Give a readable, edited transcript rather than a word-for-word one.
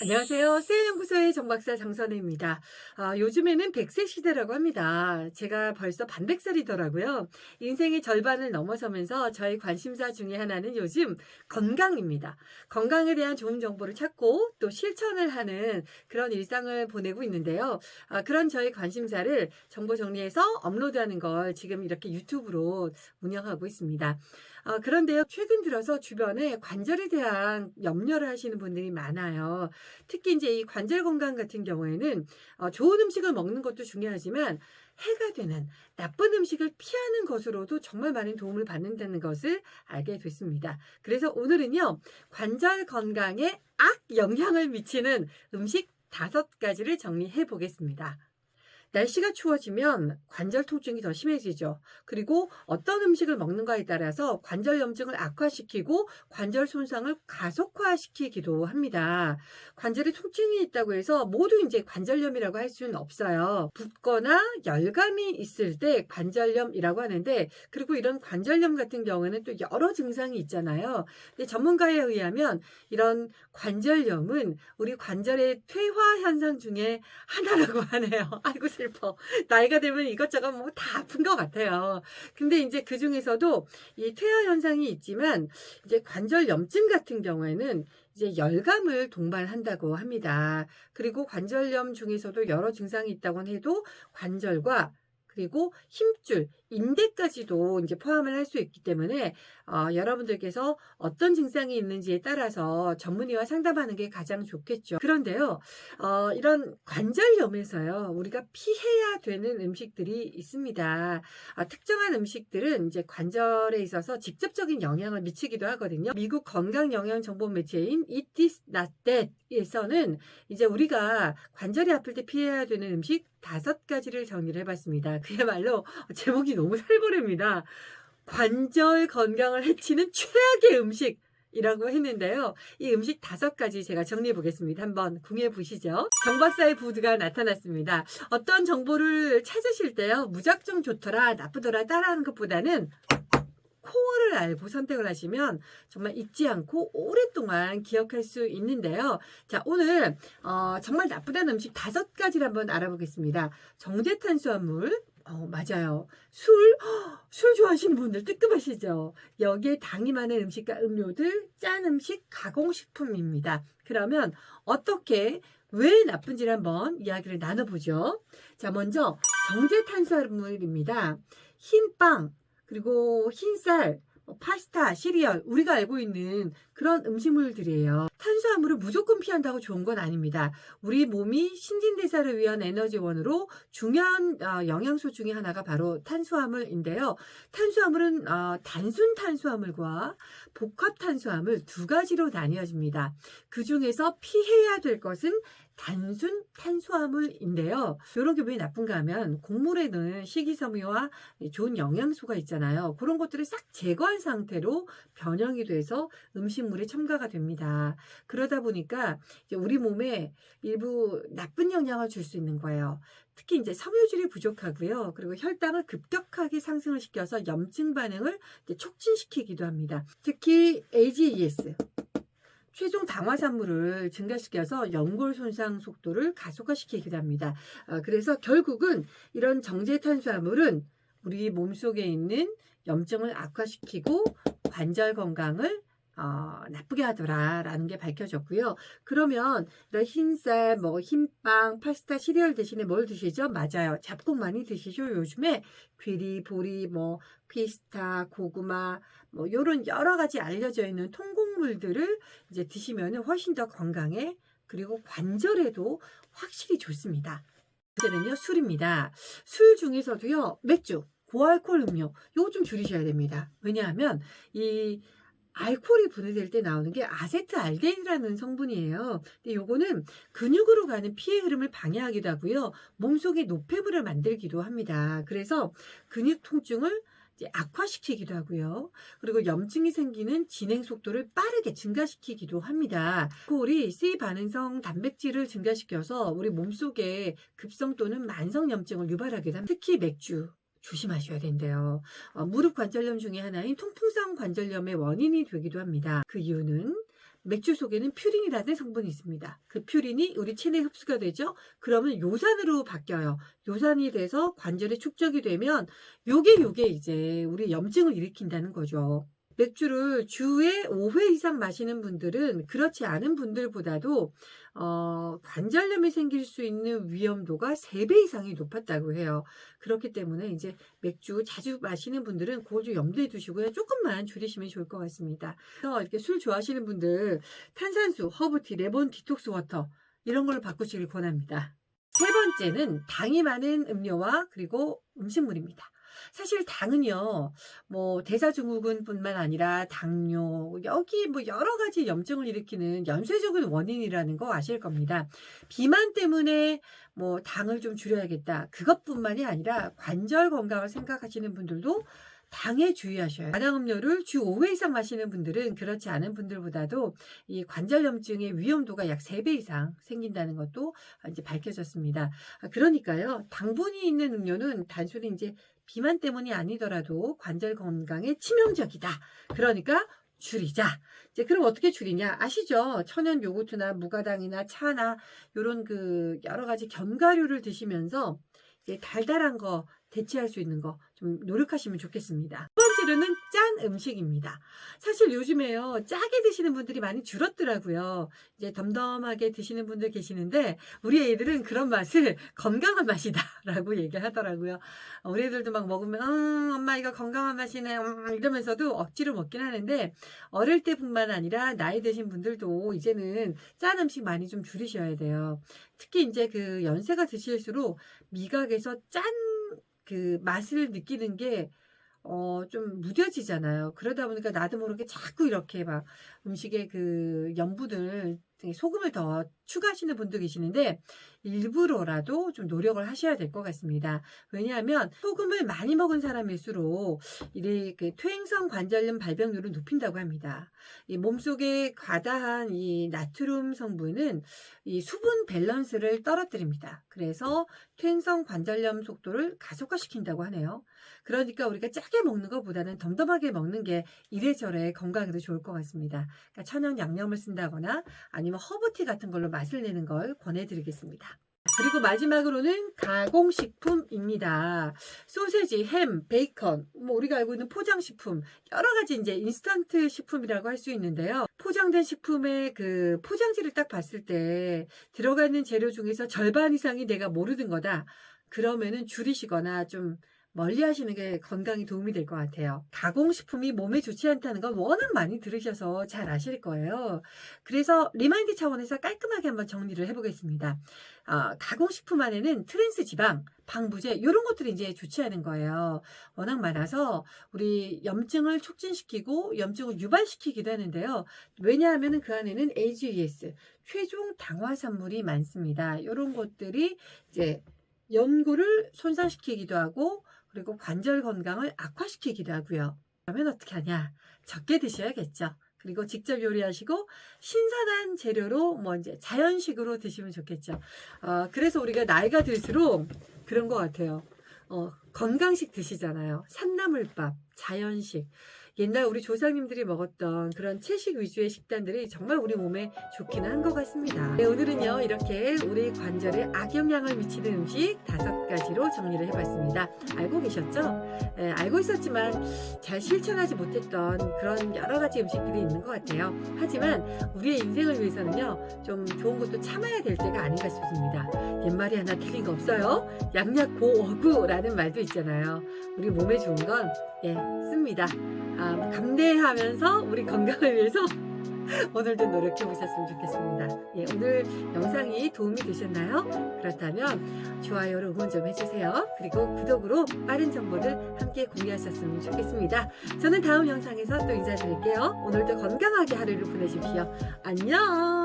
안녕하세요. 셀연구소의 정박사 장선혜입니다. 요즘에는 100세 시대라고 합니다. 제가 벌써 반백살이더라고요. 인생의 절반을 넘어서면서 저의 관심사 중에 하나는 요즘 건강입니다. 건강에 대한 좋은 정보를 찾고 또 실천을 하는 그런 일상을 보내고 있는데요. 그런 저의 관심사를 정보 정리해서 업로드하는 걸 지금 이렇게 유튜브로 운영하고 있습니다. 그런데요, 최근 들어서 주변에 관절에 대한 염려를 하시는 분들이 많아요. 특히 이제 이 관절 건강 같은 경우에는 좋은 음식을 먹는 것도 중요하지만 해가 되는 나쁜 음식을 피하는 것으로도 정말 많은 도움을 받는다는 것을 알게 됐습니다. 그래서 오늘은요, 관절 건강에 영향을 미치는 음식 5가지를 정리해 보겠습니다. 날씨가 추워지면 관절 통증이 더 심해지죠. 그리고 어떤 음식을 먹는가에 따라서 관절 염증을 악화시키고 관절 손상을 가속화시키기도 합니다. 관절에 통증이 있다고 해서 모두 이제 관절염이라고 할 수는 없어요. 붓거나 열감이 있을 때 관절염이라고 하는데, 그리고 이런 관절염 같은 경우에는 또 여러 증상이 있잖아요. 근데 전문가에 의하면 이런 관절염은 우리 관절의 퇴화 현상 중에 하나라고 하네요. 아이고 슬퍼. 나이가 되면 이것저것 뭐 다 아픈 것 같아요. 근데 이제 그 중에서도 이 퇴화 현상이 있지만 이제 관절염증 같은 경우에는 이제 열감을 동반한다고 합니다. 그리고 관절염 중에서도 여러 증상이 있다고 해도 관절과 그리고 힘줄, 인대까지도 이제 포함을 할 수 있기 때문에 여러분들께서 어떤 증상이 있는지에 따라서 전문의와 상담하는 게 가장 좋겠죠. 그런데요, 이런 관절염에서요, 우리가 피해야 되는 음식들이 있습니다. 특정한 음식들은 이제 관절에 있어서 직접적인 영향을 미치기도 하거든요. 미국 건강영양정보 매체인 Eat This Not That에서는 이제 우리가 관절이 아플 때 피해야 되는 음식 5가지를 정리를 해봤습니다. 그야말로 제목이 너무 살벌합니다. 관절 건강을 해치는 최악의 음식이라고 했는데요. 이 음식 5가지 제가 정리해 보겠습니다. 한번 궁해 보시죠. 정박사의 부드가 나타났습니다. 어떤 정보를 찾으실 때요, 무작정 좋더라, 나쁘더라 따라하는 것보다는 코어를 알고 선택을 하시면 정말 잊지 않고 오랫동안 기억할 수 있는데요. 자, 오늘 정말 나쁘다는 음식 5가지를 한번 알아보겠습니다. 정제탄수화물, 맞아요. 술 좋아하시는 분들 뜨끔하시죠? 여기에 당이 많은 음식과 음료들, 짠 음식, 가공식품입니다. 그러면 어떻게, 왜 나쁜지를 한번 이야기를 나눠보죠. 자, 먼저 정제탄수화물입니다. 흰빵, 그리고 흰쌀, 파스타, 시리얼, 우리가 알고 있는 그런 음식물들이에요. 탄수화물을 무조건 피한다고 좋은 건 아닙니다. 우리 몸이 신진대사를 위한 에너지원으로 중요한 영양소 중에 하나가 바로 탄수화물인데요. 탄수화물은 단순 탄수화물과 복합 탄수화물 2가지로 나뉘어집니다. 그 중에서 피해야 될 것은 단순 탄수화물인데요. 이런 게 왜 나쁜가 하면 곡물에는 식이섬유와 좋은 영양소가 있잖아요. 그런 것들을 싹 제거한 상태로 변형이 돼서 음식물에 첨가가 됩니다. 그러다 보니까 이제 우리 몸에 일부 나쁜 영향을 줄 수 있는 거예요. 특히 이제 섬유질이 부족하고요. 그리고 혈당을 급격하게 상승을 시켜서 염증 반응을 이제 촉진시키기도 합니다. 특히 AGEs, 최종 당화산물을 증가시켜서 연골 손상 속도를 가속화시키기도 합니다. 그래서 결국은 이런 정제탄수화물은 우리 몸속에 있는 염증을 악화시키고 관절 건강을 나쁘게 하더라라는 게 밝혀졌고요. 그러면 이런 흰쌀, 흰빵, 파스타, 시리얼 대신에 뭘 드시죠? 맞아요. 잡곡 많이 드시죠? 요즘에 귀리, 보리, 피스타, 고구마, 요런 여러 가지 알려져 있는 통곡물들을 이제 드시면 훨씬 더 건강에, 그리고 관절에도 확실히 좋습니다. 이제는요, 술입니다. 술 중에서도요, 맥주, 고알코올 음료, 요거 좀 줄이셔야 됩니다. 왜냐하면 이 알코올이 분해될 때 나오는 게 아세트알데히드라는 성분이에요. 근데 요거는 근육으로 가는 피의 흐름을 방해하기도 하고요. 몸속에 노폐물을 만들기도 합니다. 그래서 근육 통증을 이제 악화시키기도 하고요. 그리고 염증이 생기는 진행 속도를 빠르게 증가시키기도 합니다. 알코올이 C 반응성 단백질을 증가시켜서 우리 몸속에 급성 또는 만성 염증을 유발하기도 합니다. 특히 맥주 조심하셔야 된대요. 무릎 관절염 중에 하나인 통풍성 관절염의 원인이 되기도 합니다. 그 이유는 맥주 속에는 퓨린이라는 성분이 있습니다. 그 퓨린이 우리 체내에 흡수가 되죠. 그러면 요산으로 바뀌어요. 요산이 돼서 관절에 축적이 되면 요게 이제 우리 염증을 일으킨다는 거죠. 맥주를 주에 5회 이상 마시는 분들은 그렇지 않은 분들보다도 관절염이 생길 수 있는 위험도가 3배 이상이 높았다고 해요. 그렇기 때문에 이제 맥주 자주 마시는 분들은 그걸 좀 염두에 두시고요. 조금만 줄이시면 좋을 것 같습니다. 그래서 이렇게 술 좋아하시는 분들 탄산수, 허브티, 레몬 디톡스 워터 이런 걸 바꾸시길 권합니다. 세 번째는 당이 많은 음료와 그리고 음식물입니다. 사실 당은요, 뭐 대사증후군뿐만 아니라 당뇨, 여기 뭐 여러 가지 염증을 일으키는 연쇄적인 원인이라는 거 아실 겁니다. 비만 때문에 뭐 당을 좀 줄여야겠다. 그것뿐만이 아니라 관절 건강을 생각하시는 분들도 당에 주의하셔야 해요. 다당음료를 주 5회 이상 마시는 분들은 그렇지 않은 분들보다도 이 관절염증의 위험도가 약 3배 이상 생긴다는 것도 이제 밝혀졌습니다. 그러니까요, 당분이 있는 음료는 단순히 이제 비만 때문이 아니더라도 관절 건강에 치명적이다. 그러니까 줄이자. 이제 그럼 어떻게 줄이냐? 아시죠? 천연 요거트나 무가당이나 차나 요런 그 여러 가지 견과류를 드시면서 이제 달달한 거 대체할 수 있는 거 좀 노력하시면 좋겠습니다. 첫 번째로는 짠 음식입니다. 사실 요즘에요, 짜게 드시는 분들이 많이 줄었더라고요. 이제 덤덤하게 드시는 분들 계시는데 우리 애들은 그런 맛을 건강한 맛이다 라고 얘기하더라고요. 우리 애들도 막 먹으면 엄마 이거 건강한 맛이네 이러면서도 억지로 먹긴 하는데 어릴 때뿐만 아니라 나이 드신 분들도 이제는 짠 음식 많이 좀 줄이셔야 돼요. 특히 이제 그 연세가 드실수록 미각에서 짠 그 맛을 느끼는 게 좀 무뎌지잖아요. 그러다 보니까 나도 모르게 자꾸 이렇게 막 음식에 그 염분을 소금을 더 추가하시는 분도 계시는데 일부러라도 좀 노력을 하셔야 될 것 같습니다. 왜냐하면 소금을 많이 먹은 사람일수록 이래 그 퇴행성 관절염 발병률을 높인다고 합니다. 이 몸속에 과다한 이 나트륨 성분은 이 수분 밸런스를 떨어뜨립니다. 그래서 퇴행성 관절염 속도를 가속화시킨다고 하네요. 그러니까 우리가 짜게 먹는 것보다는 덤덤하게 먹는 게 이래저래 건강에도 좋을 것 같습니다. 그러니까 천연 양념을 쓴다거나 아니면 허브티 같은 걸로 맛을 내는 걸 권해드리겠습니다. 그리고 마지막으로는 가공식품입니다. 소세지, 햄, 베이컨, 뭐 우리가 알고 있는 포장식품, 여러 가지 이제 인스턴트 식품이라고 할 수 있는데요. 포장된 식품의 그 포장지를 딱 봤을 때 들어가 있는 재료 중에서 절반 이상이 내가 모르는 거다. 그러면은 줄이시거나 좀 멀리 하시는 게 건강에 도움이 될 것 같아요. 가공식품이 몸에 좋지 않다는 건 워낙 많이 들으셔서 잘 아실 거예요. 그래서 리마인드 차원에서 깔끔하게 한번 정리를 해보겠습니다. 가공식품 안에는 트랜스 지방, 방부제 이런 것들이 이제 좋지 않은 거예요. 워낙 많아서 우리 염증을 촉진시키고 염증을 유발시키기도 하는데요. 왜냐하면 그 안에는 AGEs, 최종 당화산물이 많습니다. 이런 것들이 이제 연골을 손상시키기도 하고 그리고 관절 건강을 악화시키기도 하고요. 그러면 어떻게 하냐? 적게 드셔야겠죠. 그리고 직접 요리하시고 신선한 재료로 뭐 이제 자연식으로 드시면 좋겠죠. 그래서 우리가 나이가 들수록 그런 것 같아요. 건강식 드시잖아요. 산나물밥, 자연식. 옛날 우리 조상님들이 먹었던 그런 채식 위주의 식단들이 정말 우리 몸에 좋기는 한 것 같습니다. 네, 오늘은요 이렇게 우리 관절에 악영향을 미치는 음식 5가지로 정리를 해봤습니다. 알고 계셨죠? 네, 알고 있었지만 잘 실천하지 못했던 그런 여러 가지 음식들이 있는 것 같아요. 하지만 우리의 인생을 위해서는요 좀 좋은 것도 참아야 될 때가 아닌가 싶습니다. 옛말이 하나 틀린 거 없어요. 양약 고어구라는 말도 있잖아요. 우리 몸에 좋은 건 씁니다. 감내하면서 우리 건강을 위해서 오늘도 노력해 보셨으면 좋겠습니다. 오늘 영상이 도움이 되셨나요? 그렇다면 좋아요로 응원 좀 해주세요. 그리고 구독으로 빠른 정보를 함께 공유하셨으면 좋겠습니다. 저는 다음 영상에서 또 인사드릴게요. 오늘도 건강하게 하루를 보내십시오. 안녕.